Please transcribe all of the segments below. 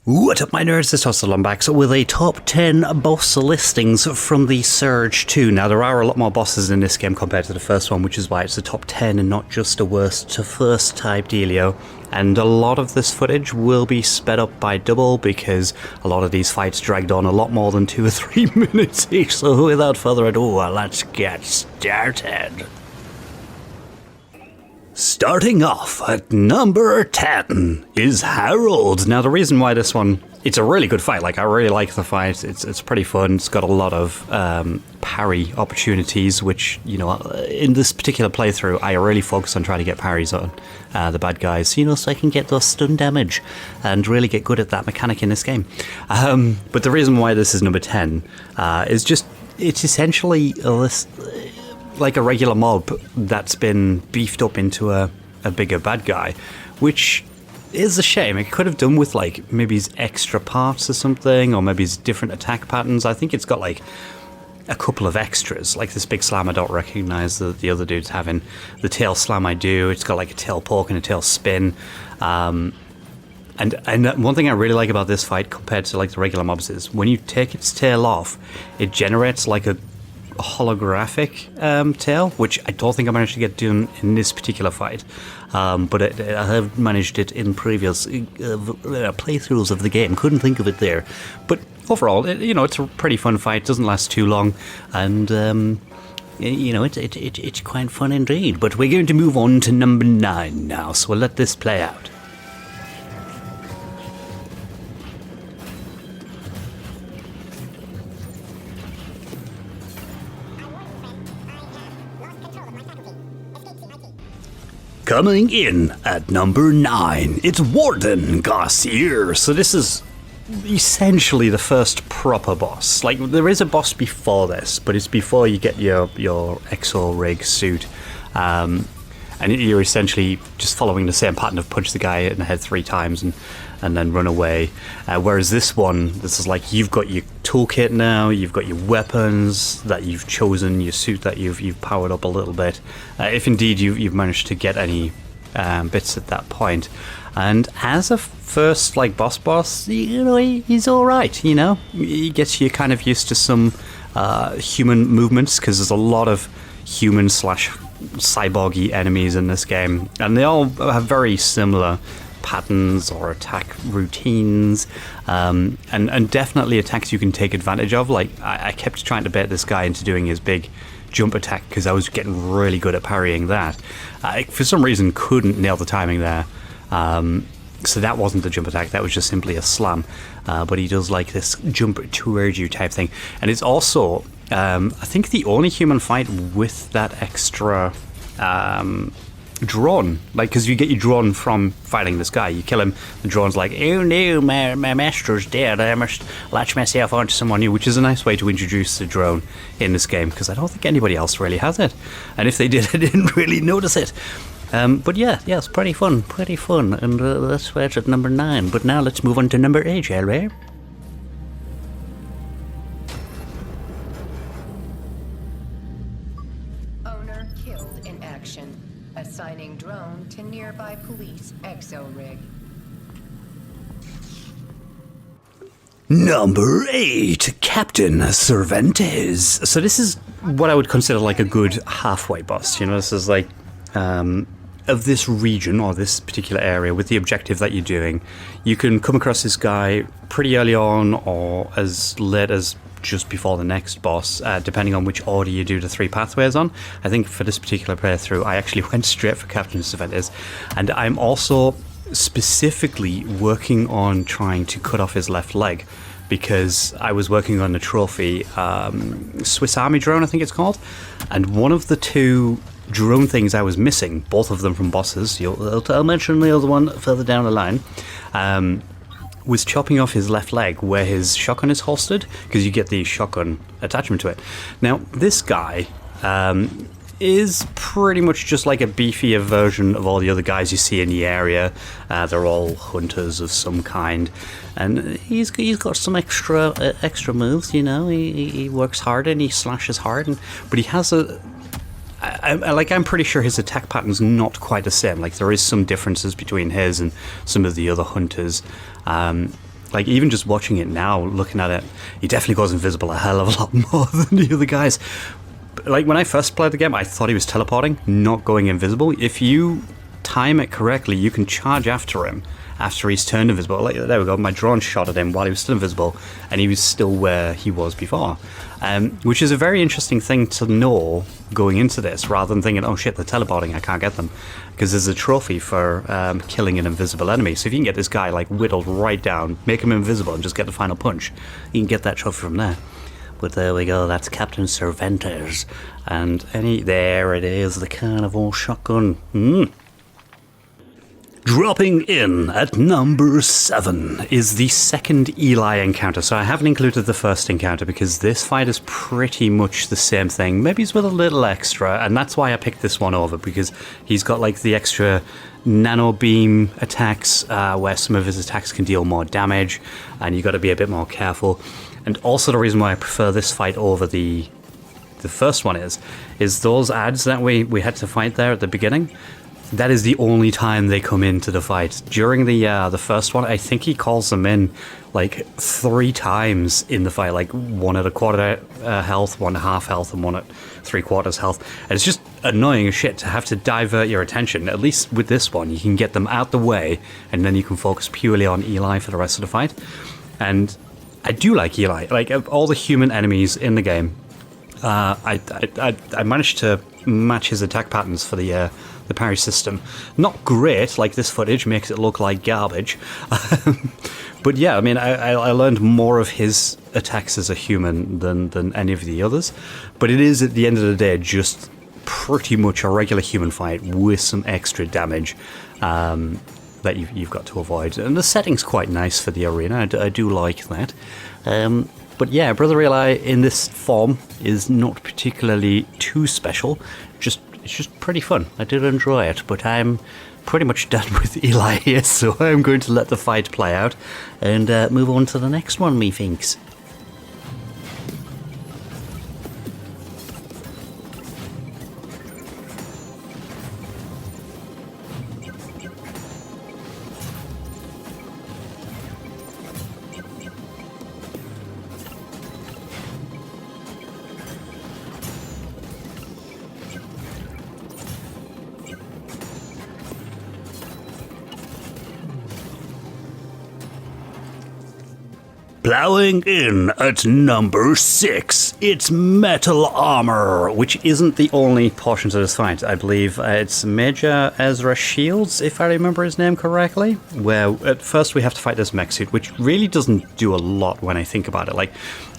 What up, my nerds? It's Soulsborne-like with a top 10 boss listings from the Surge 2. Now, there are a lot more bosses in this game compared to the first one, which is why it's a top 10 and not just a worst to first type dealio. And a lot of this footage will be sped up by double because a lot of these fights dragged on a lot more than 2 or 3 minutes each. So without further ado, let's get started. Starting off at number 10 is Harold. Now, the reason why this one, it's a really good fight. Like, I really like the fight. It's pretty fun. It's got a lot of parry opportunities, which, you know, in this particular playthrough, I really focus on trying to get parries on the bad guys, you know, so I can get those stun damage and really get good at that mechanic in this game. But the reason why this is number 10 is just, it's essentially like a regular mob that's been beefed up into a bigger bad guy, which is a shame. It could have done with like maybe his extra parts or something, or maybe his different attack patterns. I think it's got like a couple of extras, like this big slam I don't recognize that the other dude's having. The tail slam I do. It's got like a tail poke and a tail spin. And one thing I really like about this fight compared to like the regular mobs is when you take its tail off, it generates like a holographic tail, which I don't think I managed to get done in this particular fight, but I have managed it in previous playthroughs of the game. Couldn't think of it there, but overall, you know, it's a pretty fun fight. Doesn't last too long, and you know, it's quite fun indeed. But we're going to move on to number 9 now, so we'll let this play out. Coming in at number 9, it's Warden Garcia. So this is essentially the first proper boss. Like, there is a boss before this, but it's before you get your Exo-rig suit. And you're essentially just following the same pattern of punch the guy in the head 3 times and then run away. Whereas this one, this is like you've got your toolkit now, you've got your weapons that you've chosen, your suit that you've powered up a little bit. If indeed you've managed to get any bits at that point. And as a first like boss, you know, he's all right. You know, he gets you kind of used to some human movements because there's a lot of human / cyborgy enemies in this game, and they all have very similar patterns or attack routines, and definitely attacks you can take advantage of. Like, I kept trying to bait this guy into doing his big jump attack because I was getting really good at parrying that. I, for some reason, couldn't nail the timing there. So that wasn't the jump attack, that was just simply a slam. But he does like this jump towards you type thing. And it's also, I think, the only human fight with that extra drone. Like, because you get your drone from fighting this guy. You kill him, the drone's like, oh no, my master's dead, I must latch myself onto someone new, which is a nice way to introduce the drone in this game, because I don't think anybody else really has it. And if they did, I didn't really notice it. But yeah, it's pretty fun, and that's why it's at number 9. But now let's move on to number 8, shall we? Owner killed in action. Assigning drone to nearby police Exo-rig. Number 8, Captain Cervantes. So this is what I would consider like a good halfway boss. You know, this is like of this region or this particular area with the objective that you're doing. You can come across this guy pretty early on or as late as just before the next boss, depending on which order you do the 3 pathways on. I think for this particular playthrough, I actually went straight for Captain Cervantes, and I'm also specifically working on trying to cut off his left leg because I was working on the trophy Swiss Army drone, I think it's called, and one of the 2 drone things I was missing, both of them from bosses, I'll mention the other one further down the line, was chopping off his left leg where his shotgun is holstered, because you get the shotgun attachment to it. Now, this guy is pretty much just like a beefier version of all the other guys you see in the area. They're all hunters of some kind, and he's got some extra moves, you know. He works hard and he slashes hard, but he has I'm pretty sure his attack pattern's not quite the same. Like, there is some differences between his and some of the other hunters. Like, even just watching it now, looking at it, he definitely goes invisible a hell of a lot more than the other guys. Like, when I first played the game, I thought he was teleporting, not going invisible. If you time it correctly, you can charge after him after he's turned invisible. Like, there we go, my drone shot at him while he was still invisible, and he was still where he was before. Which is a very interesting thing to know going into this, rather than thinking, oh shit, they're teleporting, I can't get them. Because there's a trophy for killing an invisible enemy. So if you can get this guy like whittled right down, make him invisible, and just get the final punch, you can get that trophy from there. But there we go, that's Captain Cervantes. And there it is, the carnival shotgun. Dropping in at number 7 is the second Eli encounter. So I haven't included the first encounter because this fight is pretty much the same thing. Maybe it's with a little extra, and that's why I picked this one over, because he's got like the extra nano beam attacks where some of his attacks can deal more damage, and you got to be a bit more careful. And also the reason why I prefer this fight over the first one is those ads that we had to fight there at the beginning. That is the only time they come into the fight. During the first one, I think he calls them in like 3 times in the fight, like one at a quarter health, one at half health, and one at 3/4 health. And it's just annoying as shit to have to divert your attention. At least with this one, you can get them out the way, and then you can focus purely on Eli for the rest of the fight. And I do like Eli. Like, of all the human enemies in the game, I managed to match his attack patterns for the parry system. Not great, like this footage makes it look like garbage. But yeah, I mean, I learned more of his attacks as a human than any of the others. But it is, at the end of the day, just pretty much a regular human fight with some extra damage that you've got to avoid. And the setting's quite nice for the arena. I do like that. But yeah, Brother Eli in this form is not particularly too special. It's just pretty fun. I did enjoy it, but I'm pretty much done with Eli here, so I'm going to let the fight play out and move on to the next one, methinks. Plowing in at number 6, it's Metal Armor, which isn't the only portion of this fight. I believe it's Major Ezra Shields, if I remember his name correctly, where at first we have to fight this mech suit, which really doesn't do a lot when I think about it. Like,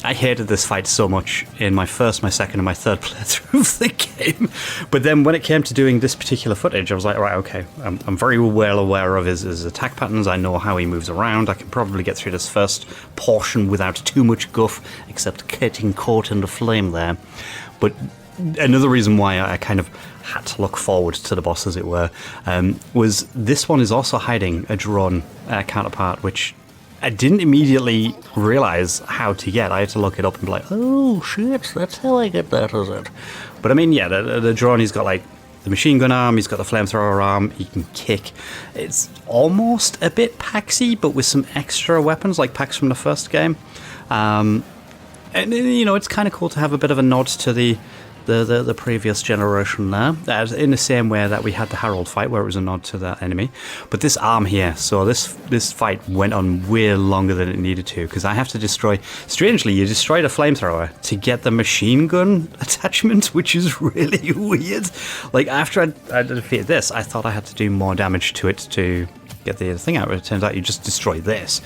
I hated this fight so much in my first, my second, and my third playthrough of the game. But then when it came to doing this particular footage, I was like, right, okay, I'm very well aware of his attack patterns. I know how he moves around. I can probably get through this first portion without too much guff, except getting caught in the flame there. But another reason why I kind of had to look forward to the boss, as it were, was this one is also hiding a drone counterpart, which I didn't immediately realize how to get. I had to look it up and be like, oh shit, that's how I get that, is it? But I mean, yeah, the drone, he's got like the machine gun arm, he's got the flamethrower arm, he can kick. It's almost a bit Paxy, but with some extra weapons like Pax from the first game. And you know, it's kind of cool to have a bit of a nod to the previous generation there, in the same way that we had the Harold fight where it was a nod to that enemy. But this arm here, so this fight went on way longer than it needed to, because I have to destroy, strangely, you destroyed a flamethrower to get the machine gun attachment, which is really weird. Like, after I defeated this, I thought I had to do more damage to it to get the thing out, but it turns out you just destroy this.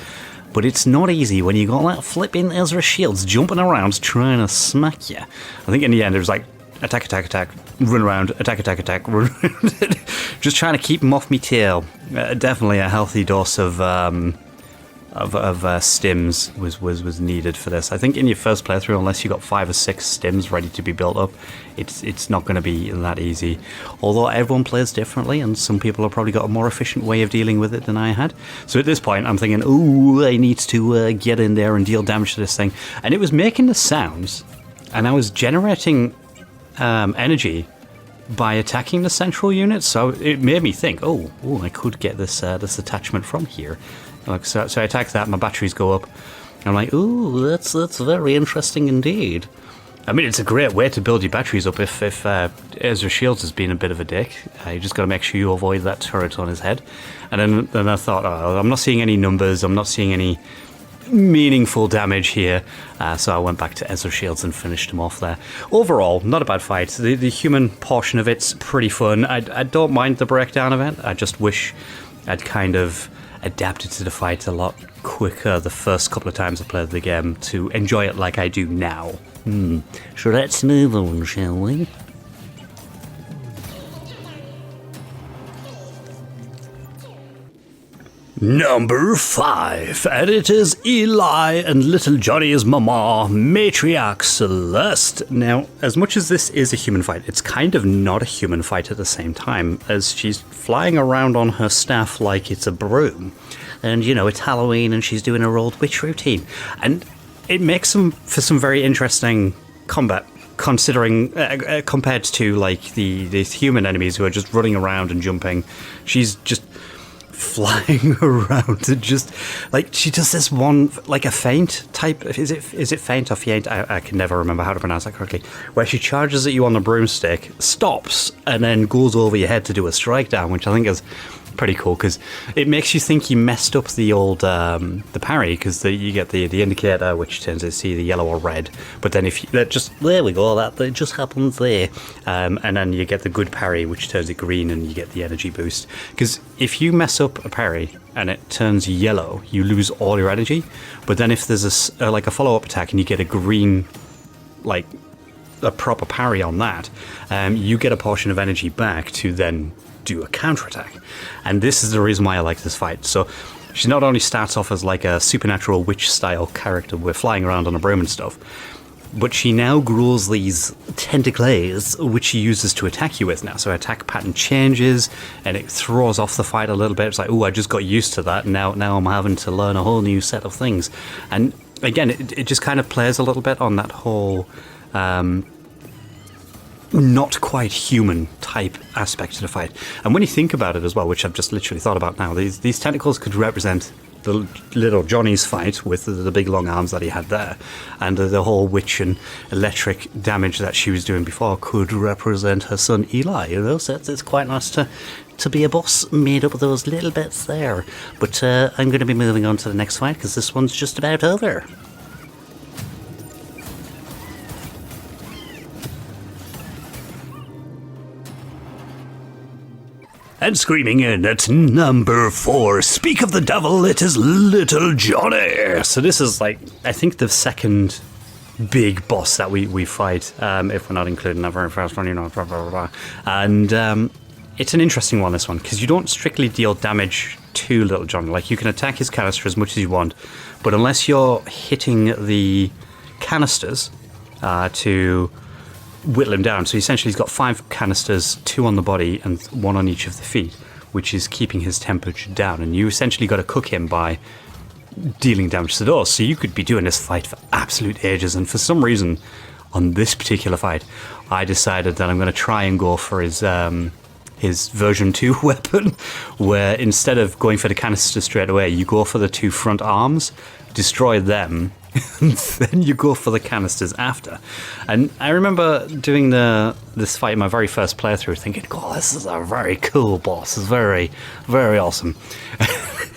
But it's not easy when you got that flipping Ezra Shields jumping around trying to smack you. I think in the end it was like, attack, attack, attack, run around, attack, attack, attack, run around. Just trying to keep him off me tail. Definitely a healthy dose of stims was needed for this. I think in your first playthrough, unless you got 5 or 6 stims ready to be built up, it's not going to be that easy. Although everyone plays differently, and some people have probably got a more efficient way of dealing with it than I had. So at this point, I'm thinking, ooh, I need to get in there and deal damage to this thing. And it was making the sounds, and I was generating energy by attacking the central unit. So it made me think, oh, I could get this attachment from here. Like, so I attack that, my batteries go up. I'm like, ooh, that's very interesting indeed. I mean, it's a great way to build your batteries up if Ezra Shields has been a bit of a dick. You just got to make sure you avoid that turret on his head. And then I thought, oh, I'm not seeing any numbers, I'm not seeing any meaningful damage here. So I went back to Ezra Shields and finished him off there. Overall, not a bad fight. The human portion of it's pretty fun. I don't mind the breakdown of it. I just wish I'd kind of adapted to the fight a lot quicker the first couple of times I played the game to enjoy it like I do now. So let's move on, shall we? Number 5, and it is Eli and little Johnny's mama, Matriarch Celeste. Now, as much as this is a human fight, it's kind of not a human fight at the same time, as she's flying around on her staff like it's a broom. And, you know, it's Halloween and she's doing her old witch routine. And it makes for some very interesting combat, considering compared to like the human enemies who are just running around and jumping. She's just flying around and just like she does this one like a feint type. Is it feint or feint? I can never remember how to pronounce that correctly. Where she charges at you on the broomstick, stops, and then goes over your head to do a strike down, which I think is pretty cool because it makes you think you messed up the old the parry, because you get the indicator which turns to see the yellow or red, but then if you there we go, that just happens there, and then you get the good parry which turns it green and you get the energy boost. Because if you mess up a parry and it turns yellow, you lose all your energy, but then if there's like a follow-up attack and you get a green, like a proper parry on that, you get a portion of energy back to then do a counterattack. And this is the reason why I like this fight. So she not only starts off as like a supernatural witch style character, we're flying around on a broom and stuff, but she now grows these tentacles which she uses to attack you with now. So her attack pattern changes and it throws off the fight a little bit. It's like, oh, I just got used to that, and now I'm having to learn a whole new set of things. And again, it just kind of plays a little bit on that whole not quite human type aspect to the fight. And when you think about it as well, which I've just literally thought about now, these tentacles could represent the little Johnny's fight with the big long arms that he had there, and the whole witch and electric damage that she was doing before could represent her son Eli, you know. So it's quite nice to be a boss made up of those little bits there. But I'm going to be moving on to the next fight because this one's just about over. And screaming in at number 4, speak of the devil, it is little Johnny. So this is like, I think the second big boss that we fight, if we're not including that very first one, you know, blah, blah, blah. And it's an interesting one, this one, because you don't strictly deal damage to little Johnny. Like, you can attack his canister as much as you want, but unless you're hitting the canisters to whittle him down. So essentially he's got 5 canisters, 2 on the body and 1 on each of the feet, which is keeping his temperature down, and you essentially got to cook him by dealing damage to those. So you could be doing this fight for absolute ages, and for some reason on this particular fight I decided that I'm going to try and go for his version 2 weapon, where instead of going for the canister straight away, you go for the 2 front arms, destroy them, and then you go for the canisters after. And I remember doing this fight in my very first playthrough thinking, oh, this is a very cool boss. It's very, very awesome.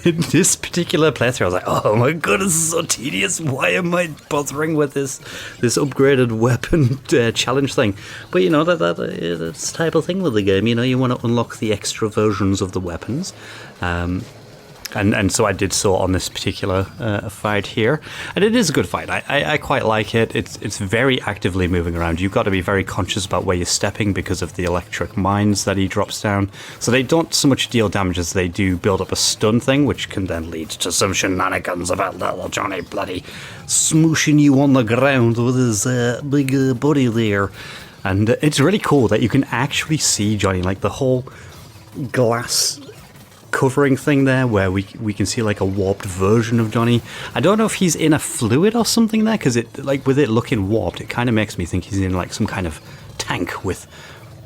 In this particular playthrough, I was like, oh my god, this is so tedious. Why am I bothering with this upgraded weapon challenge thing? But you know, that's the type of thing with the game. You know, you want to unlock the extra versions of the weapons. And so I did so on this particular fight here, and it is a good fight. I quite like it. It's very actively moving around. You've got to be very conscious about where you're stepping because of the electric mines that he drops down. So they don't so much deal damage as they do build up a stun thing, which can then lead to some shenanigans about little Johnny bloody smooshing you on the ground with his big body there. And it's really cool that you can actually see Johnny, like the whole glass covering thing there, where we can see like a warped version of Johnny. I don't know if he's in a fluid or something there, because it, like, with it looking warped, it kind of makes me think he's in like some kind of tank with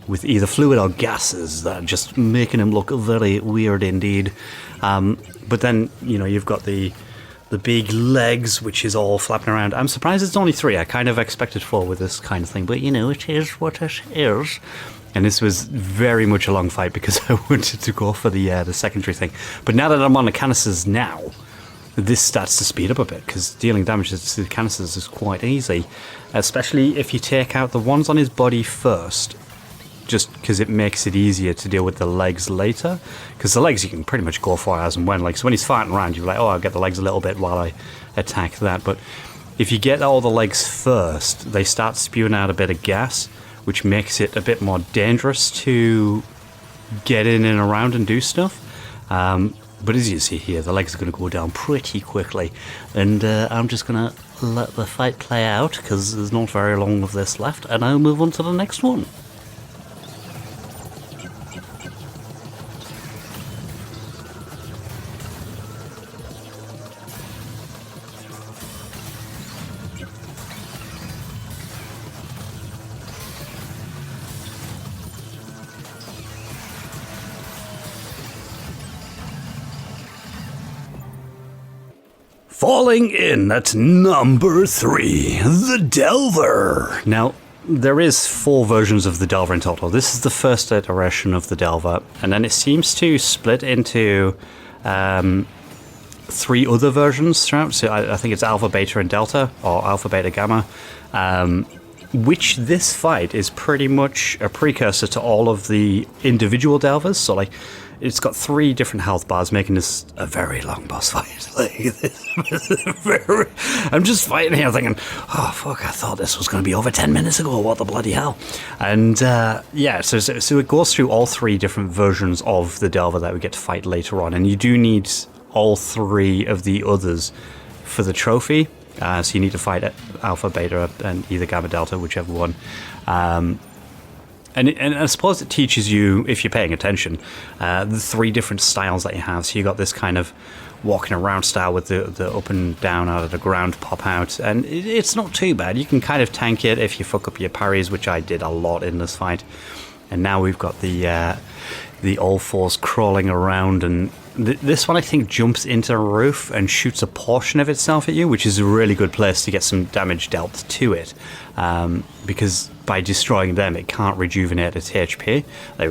with either fluid or gases that are just making him look very weird indeed. But then, you know, you've got the big legs, which is all flapping around. I'm surprised it's only 3. I kind of expected 4 with this kind of thing, but you know, it is what it is. And this was very much a long fight because I wanted to go for the secondary thing. But now that I'm on the canisters now, this starts to speed up a bit because dealing damage to the canisters is quite easy, especially if you take out the ones on his body first, just because it makes it easier to deal with the legs later. Because the legs you can pretty much go for as and when. Like, so when he's fighting around, you're like, oh, I'll get the legs a little bit while I attack that. But if you get all the legs first, they start spewing out a bit of gas, which makes it a bit more dangerous to get in and around and do stuff. But as you see here, the legs are going to go down pretty quickly. And I'm just going to let the fight play out, because there's not very long of this left, and I'll move on to the next one. Falling in at number 3, the Delver. Now, there is 4 versions of the Delver in total. This is the first iteration of the Delver, and then it seems to split into 3 other versions throughout. So I think it's Alpha, Beta, and Delta, or Alpha, Beta, Gamma, which this fight is pretty much a precursor to all of the individual Delvers. So, like, it's got 3 different health bars, making this a very long boss fight. Like, I'm just fighting here thinking, oh fuck, I thought this was going to be over 10 minutes ago, what the bloody hell. And yeah, so it goes through all 3 different versions of the Delver that we get to fight later on, and you do need all 3 of the others for the trophy. So you need to fight Alpha, Beta, and either Gamma, Delta, whichever one. And I suppose it teaches you, if you're paying attention, the 3 different styles that you have. So you got this kind of walking around style with the up and down out of the ground pop out, and it's not too bad. You can kind of tank it if you fuck up your parries, which I did a lot in this fight. And now we've got the all fours crawling around, and this one I think jumps into the roof and shoots a portion of itself at you, which is a really good place to get some damage dealt to it, because by destroying them it can't rejuvenate its HP. Like,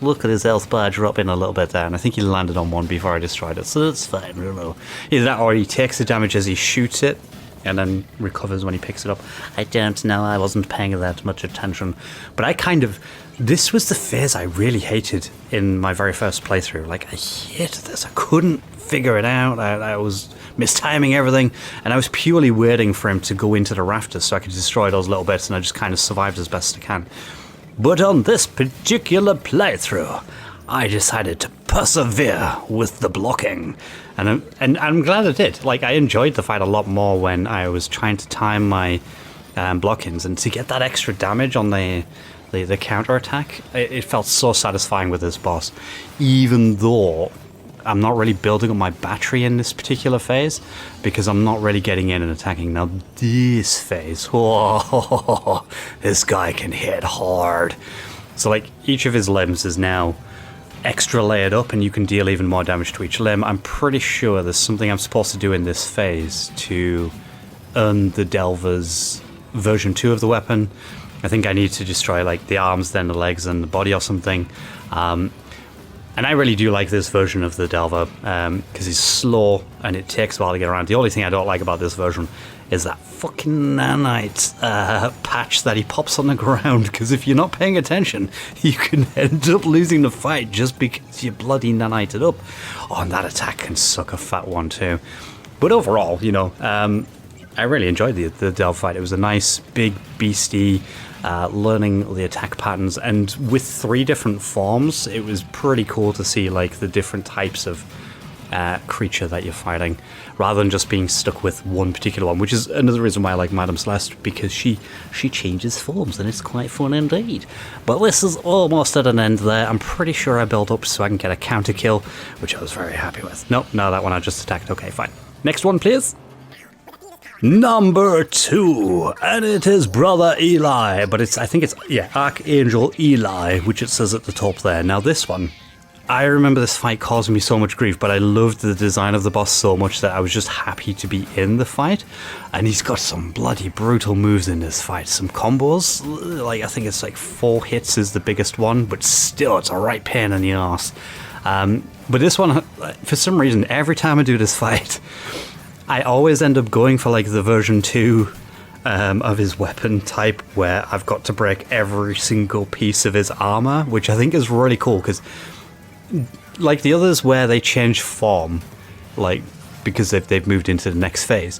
look at his health bar dropping a little bit there, and I think he landed on one before I destroyed it, so that's fine. I don't know. Either that or he takes the damage as he shoots it and then recovers when he picks it up. I don't know, I wasn't paying that much attention. But this was the phase I really hated in my very first playthrough. Like, I hated this. I couldn't figure it out. I was mistiming everything, and I was purely waiting for him to go into the rafters so I could destroy those little bits, and I just kind of survived as best I can. But on this particular playthrough, I decided to persevere with the blocking, and I'm glad I did. Like, I enjoyed the fight a lot more when I was trying to time my blockings, and to get that extra damage on the counter attack, it felt so satisfying with this boss, even though I'm not really building up my battery in this particular phase, because I'm not really getting in and attacking. Now this phase, whoa, this guy can hit hard. So like, each of his limbs is now extra layered up, and you can deal even more damage to each limb. I'm pretty sure there's something I'm supposed to do in this phase to earn the Delver's version 2 of the weapon. I think I need to destroy like the arms, then the legs, and the body or something. And I really do like this version of the Delver, because he's slow and it takes a while to get around. The only thing I don't like about this version is that fucking nanite patch that he pops on the ground, because if you're not paying attention, you can end up losing the fight just because you bloody nanited up. Oh, and that attack can suck a fat one too. But overall, you know, I really enjoyed the Delver fight. It was a nice, big, beastie, learning the attack patterns, and with 3 different forms, it was pretty cool to see like the different types of creature that you're fighting, rather than just being stuck with one particular one, which is another reason why I like Madame Celeste, because she changes forms, and it's quite fun indeed. But this is almost at an end there. I'm pretty sure I built up so I can get a counter kill, which I was very happy with. Nope, no, that one I just attacked. Okay, fine. Next one, please. Number 2, and it is Brother Eli, but I think it's Archangel Eli, which it says at the top there. Now this one, I remember this fight causing me so much grief, but I loved the design of the boss so much that I was just happy to be in the fight. And he's got some bloody brutal moves in this fight, some combos, like I think it's like 4 hits is the biggest one, but still it's a right pain in the arse. But this one, for some reason, every time I do this fight, I always end up going for like the version 2 of his weapon type, where I've got to break every single piece of his armor, which I think is really cool, because like the others where they change form, like because they've moved into the next phase,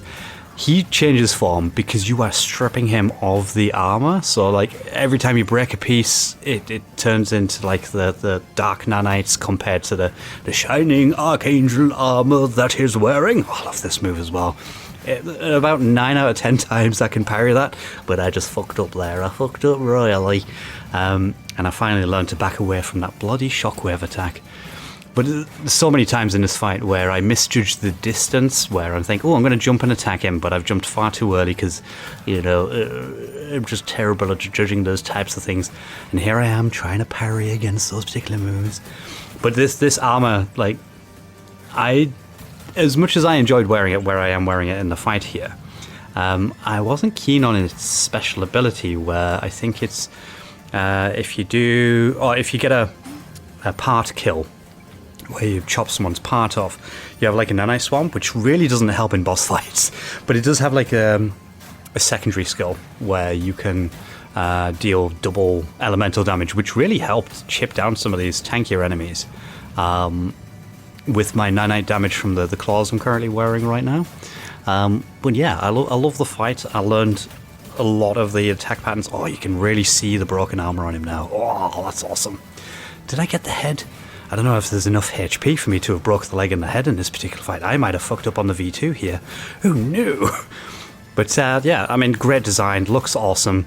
he changes form because you are stripping him of the armor. So like every time you break a piece, it turns into like the dark nanites compared to the shining archangel armor that he's wearing. Oh, I love this move as well. About 9 out of 10 times I can parry that, but I just fucked up there. I fucked up royally. And I finally learned to back away from that bloody shockwave attack. But there's so many times in this fight where I misjudge the distance, where I think, oh, I'm going to jump and attack him, but I've jumped far too early because, I'm just terrible at judging those types of things. And here I am trying to parry against those particular moves. But this armor, like, as much as I enjoyed wearing it where I am wearing it in the fight here, I wasn't keen on its special ability, where I think it's if you get a part kill where you chop someone's part off, you have like a nanite swamp, which really doesn't help in boss fights, but it does have like a secondary skill where you can deal double elemental damage, which really helped chip down some of these tankier enemies with my nanite damage from the claws I'm currently wearing right now. But yeah, I love the fight. I learned a lot of the attack patterns. Oh, you can really see the broken armor on him now. Oh, that's awesome. Did I get the head? I don't know if there's enough HP for me to have broke the leg and the head in this particular fight. I might have fucked up on the V2 here. Who knew? But yeah, I mean, great design, looks awesome.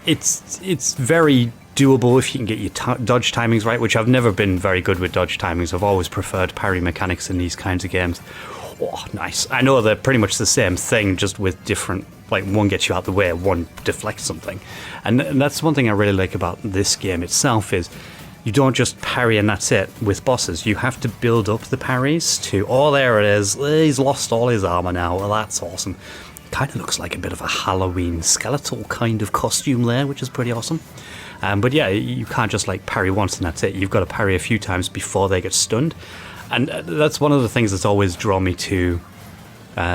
It's very doable if you can get your dodge timings right, which I've never been very good with dodge timings. I've always preferred parry mechanics in these kinds of games. Oh, nice. I know they're pretty much the same thing, just with different, like one gets you out the way, one deflects something. And that's one thing I really like about this game itself, is you don't just parry and that's it with bosses. You have to build up the parries to, oh, there it is. He's lost all his armor now. Well, that's awesome. Kind of looks like a bit of a Halloween skeletal kind of costume there, which is pretty awesome. But yeah, you can't just like parry once and that's it. You've got to parry a few times before they get stunned. And that's one of the things that's always drawn me to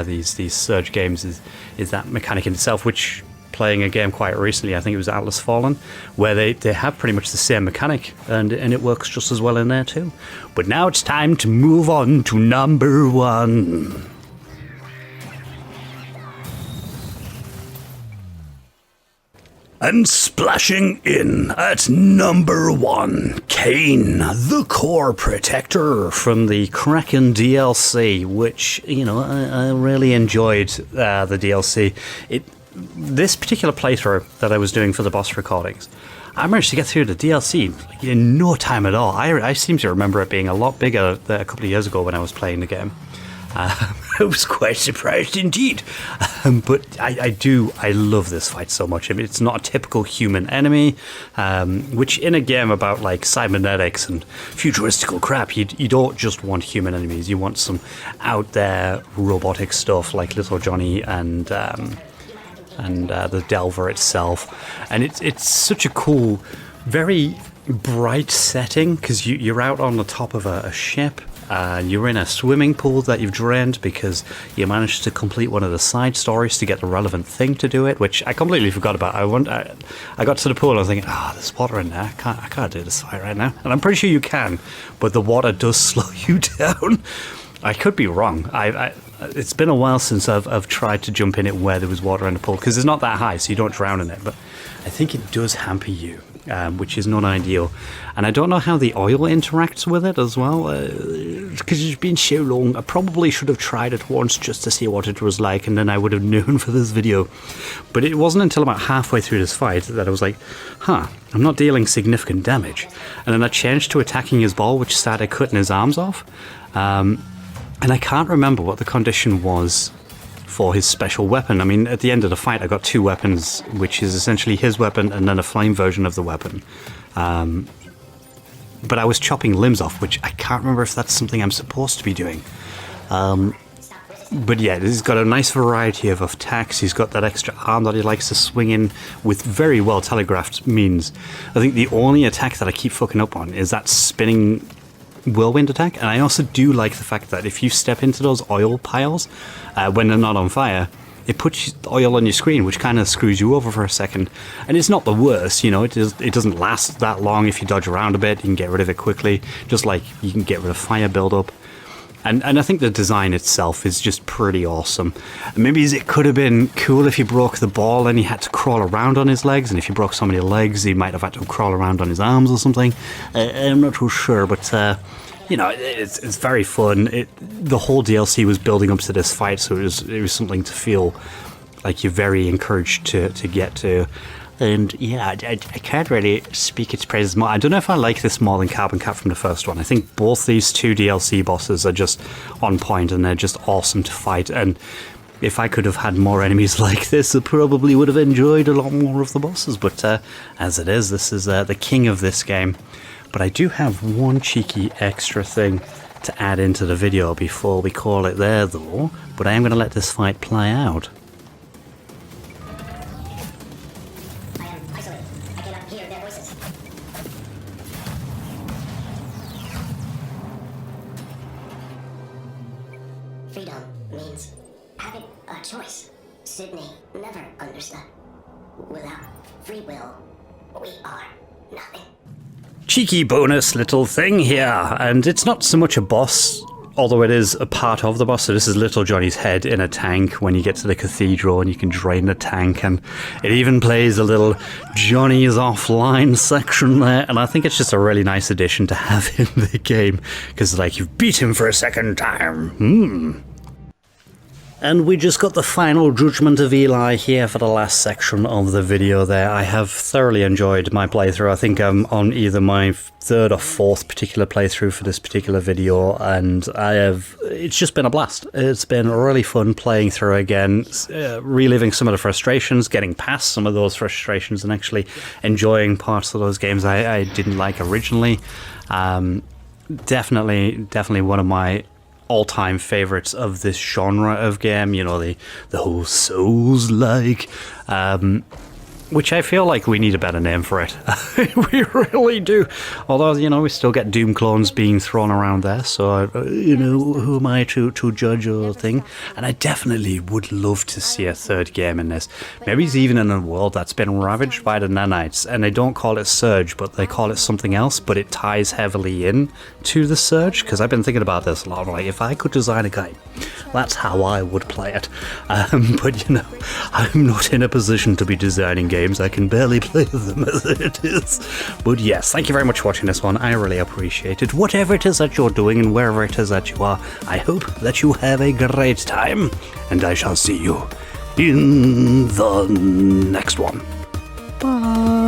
these Surge games is that mechanic in itself, which playing a game quite recently, I think it was Atlas Fallen, where they have pretty much the same mechanic, and it works just as well in there too. But now it's time to move on to number 1. And splashing in at number 1, Kane, the Core Protector from the Kraken DLC, which, I really enjoyed the DLC. This particular playthrough that I was doing for the boss recordings, I managed to get through the DLC in no time at all. I seem to remember it being a lot bigger a couple of years ago when I was playing the game. I was quite surprised indeed. But I love this fight so much. I mean, it's not a typical human enemy, which in a game about like cybernetics and futuristical crap, you don't just want human enemies. You want some out there robotic stuff like Little Johnny and the Delver itself. And it's such a cool, very bright setting, because you're out on the top of a ship. You're in a swimming pool that you've drained because you managed to complete one of the side stories to get the relevant thing to do it, which I completely forgot about. I got to the pool and I was thinking, there's water in there. I can't do this fight right now. And I'm pretty sure you can, but the water does slow you down. I could be wrong. It's been a while since I've tried to jump in it where there was water in the pool, because it's not that high, so you don't drown in it. But I think it does hamper you, which is not ideal. And I don't know how the oil interacts with it as well, because it's been so long. I probably should have tried it once just to see what it was like, and then I would have known for this video. But it wasn't until about halfway through this fight that I was like, I'm not dealing significant damage. And then I changed to attacking his ball, which started cutting his arms off. And I can't remember what the condition was for his special weapon. I mean, at the end of the fight, I got 2 weapons, which is essentially his weapon and then a flame version of the weapon. But I was chopping limbs off, which I can't remember if that's something I'm supposed to be doing. But yeah, he's got a nice variety of attacks. He's got that extra arm that he likes to swing in with very well telegraphed means. I think the only attack that I keep fucking up on is that spinning whirlwind attack. And I also do like the fact that if you step into those oil piles when they're not on fire, it puts oil on your screen, which kind of screws you over for a second. And it's not the worst, you know, it doesn't last that long if you dodge around a bit. You can get rid of it quickly, just like you can get rid of fire buildup. And I think the design itself is just pretty awesome. Maybe it could have been cool if he broke the ball and he had to crawl around on his legs, and if he broke so many legs, he might have had to crawl around on his arms or something. I'm not too sure, but you know, it's very fun. The whole DLC was building up to this fight, so it was something to feel like you're very encouraged to get to. And yeah, I can't really speak its praises more. I don't know if I like this more than Carbon Cat from the first one. I think both these 2 DLC bosses are just on point and they're just awesome to fight. And if I could have had more enemies like this, I probably would have enjoyed a lot more of the bosses. But as it is, this is the king of this game. But I do have one cheeky extra thing to add into the video before we call it there, though. But I am going to let this fight play out. Freedom means having a choice. Sydney never understood. Without free will, we are nothing. Cheeky bonus little thing here, and it's not so much a boss, although it is a part of the boss. So this is Little Johnny's head in a tank when you get to the cathedral and you can drain the tank, and it even plays a little Johnny's offline section there, and I think it's just a really nice addition to have in the game, because like, you've beat him for a second time. And we just got the final judgment of Eli here for the last section of the video there. I have thoroughly enjoyed my playthrough. I think I'm on either my 3rd or 4th particular playthrough for this particular video, and it's just been a blast. It's been really fun playing through again, reliving some of the frustrations, getting past some of those frustrations, and actually enjoying parts of those games I didn't like originally. Definitely one of my all-time favorites of this genre of game, you know, the whole Souls-like, which I feel like we need a better name for it. We really do. Although, you know, we still get Doom clones being thrown around there, so, you know, who am I to judge or thing? And I definitely would love to see a 3rd game in this. Maybe it's even in a world that's been ravaged by the nanites, and they don't call it Surge, but they call it something else, but it ties heavily in to the Surge, because I've been thinking about this a lot. Like, if I could design a game, that's how I would play it. But, you know, I'm not in a position to be designing games. I can barely play them as it is. But yes, thank you very much for watching this one. I really appreciate it. Whatever it is that you're doing and wherever it is that you are, I hope that you have a great time. And I shall see you in the next one. Bye.